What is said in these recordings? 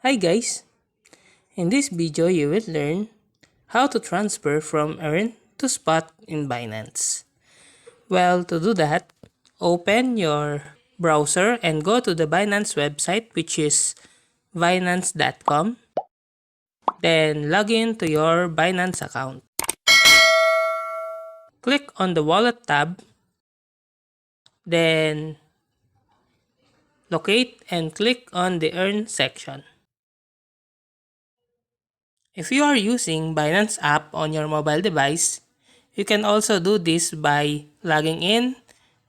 Hi guys! In this video you will learn how to transfer from earn to spot in Binance. Well, to do that, open your browser and go to the Binance website, which is binance.com. Then log in to your Binance account. Click on the wallet tab, then locate and click on the earn section. If you are using Binance app on your mobile device, you can also do this by logging in,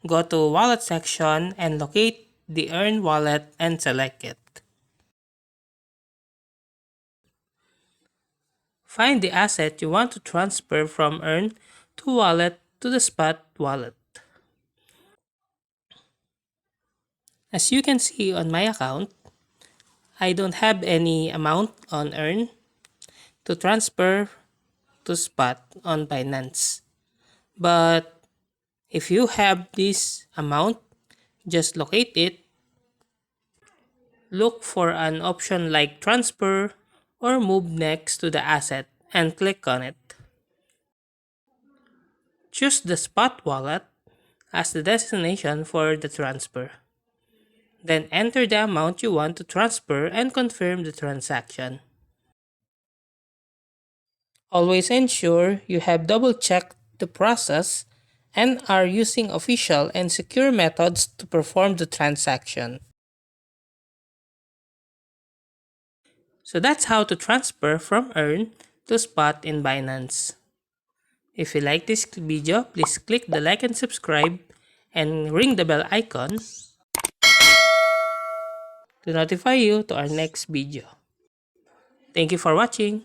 go to wallet section and locate the earn wallet and select it. Find the asset you want to transfer from earn to wallet to the spot wallet. As you can see on my account, I don't have any amount on earn to transfer to spot on Binance. But if you have this amount, just locate it, look for an option like transfer or move next to the asset and click on it. Choose the spot wallet as the destination for the transfer. Then enter the amount you want to transfer and confirm the transaction. Always ensure you have double checked the process and are using official and secure methods to perform the transaction. So that's how to transfer from earn to spot in Binance. If you like this video, please click the like and subscribe and ring the bell icon to notify you to our next video. Thank you for watching.